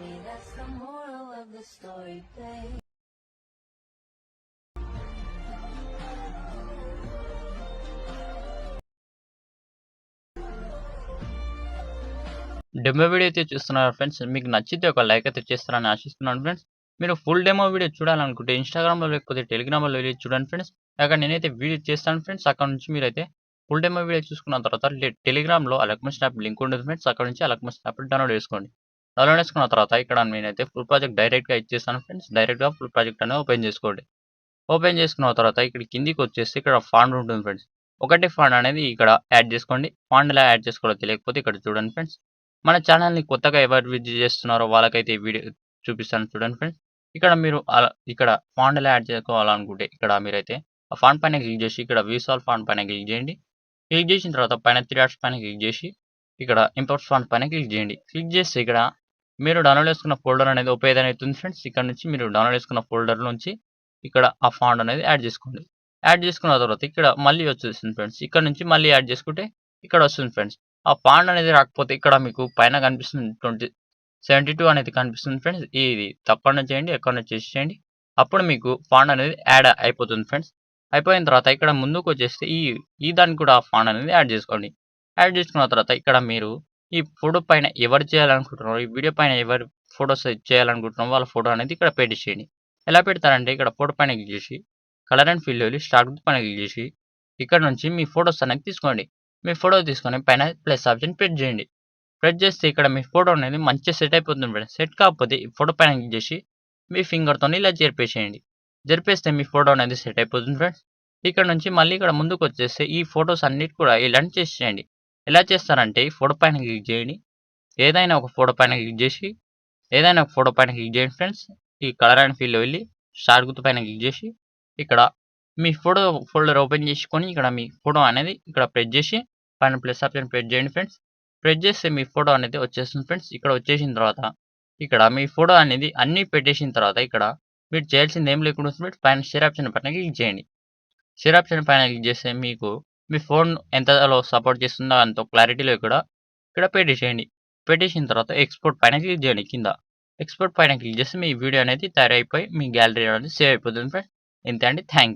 Maybe that's the moral of the story, babe. Demo video అయితే చూస్తున్నారు friends. మీకు నచ్చితే ఒక లైక్ అయితే చేస్తారని ఆశిస్తున్నాను ఫ్రెండ్స్. మీరు ఫుల్ డెమో వీడియో చూడాలనుకుంటే ఇన్‌స్టాగ్రామ్‌లో లేకపోతే టెలిగ్రామ్‌లో వెళ్లి చూడండి ఫ్రెండ్స్. అక్కడ నేనైతే వీడియో చేస్తాను ఫ్రెండ్స్. అక్కడ నుంచి మీరైతే ఫుల్ డెమో వీడియో చూసుకున్న తర్వాత టెలిగ్రామ్‌లో అలక్మస్ యాప్ లింక్ ఉంటుంది ఫ్రెండ్స్. అక్కడ నుంచి అలక్మస్ యాప్ డౌన్లోడ్ చేసుకోండి. డౌన్లోడ్ చేసుకున్న తర్వాత ఇక్కడ నేనైతే ఫుల్ ప్రాజెక్ట్ డైరెక్ట్‌గా ఇచ్చేస్తాను ఫ్రెండ్స్. డైరెక్ట్‌గా ఫుల్ ప్రాజెక్ట్ అనేది ఓపెన్ చేసుకోండి. ఓపెన్ చేసుకున్న తర్వాత ఇక్కడ కిందికి వచ్చేసి ఇక్కడ ఫాంట్ ఉంటుంది ఫ్రెండ్స్. ఒకటే ఫాంట్ అనేది ఇక్కడ యాడ్ చేసుకోండి. ఫాంట్ ఎలా యాడ్ చేసుకోవాలో తెలియకపోతే ఇక్కడ చూడండి ఫ్రెండ్స్. మన ఛానల్‌ని కొత్తగా ఎవరు విజిట్ చేస్తున్నారో వాళ్ళకైతే ఈ వీడియో చూపిస్తాను చూడండి ఫ్రెండ్స్. ఇక్కడ మీరు ఇక్కడ ఫాంట్ ఎలా యాడ్ చేసుకోవాలనుకుంటే ఇక్కడ మీరైతే ఆ ఫాంట్ పైన క్లిక్ చేసి ఇక్కడ వీసాల్ ఫాంట్ పైన క్లిక్ చేయండి. క్లిక్ చేసిన తర్వాత పైన 3 డాట్స్ పైన క్లిక్ చేసి ఇక్కడ ఇంపోర్ట్ ఫాంట్ పైన క్లిక్ చేయండి. క్లిక్ చేస్తే ఇక్కడ మీరు డౌన్లోడ్ చేసుకున్న ఫోల్డర్ అనేది ఓపెన్ అవుతుంది ఫ్రెండ్స్. ఇక్కడ నుంచి మీరు డౌన్లోడ్ చేసుకున్న ఫోల్డర్ నుంచి ఇక్కడ ఆ ఫాంట్ అనేది యాడ్ చేసుకోండి. యాడ్ చేసుకున్న తర్వాత ఇక్కడ మళ్ళీ వచ్చేసింది ఫ్రెండ్స్. ఇక్కడ నుంచి మళ్ళీ యాడ్ చేసుకుంటే ఇక్కడ వస్తుంది ఫ్రెండ్స్. ఆ ఫాంట్ అనేది రాకపోతే ఇక్కడ మీకు పైన కనిపిస్తుంది 72 అనేది కనిపిస్తుంది ఫ్రెండ్స్. ఇది తప్పకుండా చేయండి, ఎక్కడన్నా చేసేయండి. అప్పుడు మీకు ఫాంట్ అనేది యాడ్ అయిపోతుంది ఫ్రెండ్స్. అయిపోయిన తర్వాత ఇక్కడ ముందుకు వచ్చేస్తే ఈ దానికి కూడా ఆ ఫాంట్ అనేది యాడ్ చేసుకోండి. యాడ్ చేసుకున్న తర్వాత ఇక్కడ మీరు ఈ ఫోటో పైన ఎవరు చేయాలనుకుంటున్నారో, ఈ వీడియో పైన ఎవరు ఫోటోస్ చేయాలనుకుంటున్నారో వాళ్ళ ఫోటో అనేది ఇక్కడ పెట్టేసేయండి. ఎలా పెడతారంటే ఇక్కడ ఫోటో పైన క్లిక్ చేసి కలర్ అండ్ ఫిల్ వెళ్ళి స్టార్ట్ పైన క్లిక్ చేసి ఇక్కడ నుంచి మీ ఫోటోస్ అనేది తీసుకోండి. మీ ఫోటో తీసుకొని పైన ప్లస్ ఆప్షన్ ప్రెస్ చేయండి. ప్రెస్ చేస్తే ఇక్కడ మీ ఫోటో అనేది మంచిగా సెట్ అయిపోతుంది ఫ్రెండ్స్. సెట్ కాకపోతే ఈ ఫోటో పైన క్లిక్ చేసి మీ ఫింగర్తో ఇలా జరిపేసేయండి. జరిపేస్తే మీ ఫోటో అనేది సెట్ అయిపోతుంది ఫ్రెండ్స్. ఇక్కడ నుంచి మళ్ళీ ఇక్కడ ముందుకు వచ్చేస్తే ఈ ఫోటోస్ అన్నిటి కూడా ఇలాంటి చేసేయండి. ఎలా చేస్తారంటే ఈ ఫోటో పైన క్లిక్ చేయండి. ఏదైనా ఒక ఫోటో పైన క్లిక్ చేసి ఏదైనా ఒక ఫోటో పైన క్లిక్ చేయండి ఫ్రెండ్స్. ఈ కలర్ అండ్ ఫిల్ వెళ్ళి స్టార్ గుర్తు పైన క్లిక్ చేసి ఇక్కడ మీ ఫోటో ఫోల్డర్ ఓపెన్ చేసుకొని ఇక్కడ మీ ఫోటో అనేది ఇక్కడ ప్రెస్ చేసి పైన ప్లస్ ఆప్షన్ ప్రెస్ చేయండి ఫ్రెండ్స్. ప్రెస్ చేస్తే మీ ఫోటో అనేది వచ్చేస్తుంది ఫ్రెండ్స్. ఇక్కడ వచ్చేసిన తర్వాత ఇక్కడ మీ ఫోటో అనేది అన్నీ పెట్టేసిన తర్వాత ఇక్కడ మీరు చేయాల్సింది ఏం లేకుండా ఫ్రెండ్స్ పైన షేర్ ఆప్షన్ పైన క్లిక్ చేయండి. షేర్ ఆప్షన్ పైన క్లిక్ చేస్తే మీకు మీ ఫోన్ ఎంతలో సపోర్ట్ చేస్తుందో అంత క్లారిటీలో ఇక్కడ పెట్టేసేయండి. పెట్టేసిన తర్వాత ఎక్స్పోర్ట్ పైన క్లిక్ చేయండి. కింద ఎక్స్పోర్ట్ పైన క్లిక్ చేస్తే మీ వీడియో అనేది తయారైపోయి మీ గ్యాలరీ అనేది సేవ్ అయిపోతుంది ఫ్రెండ్స్. ఇంతే అండి. Thank you.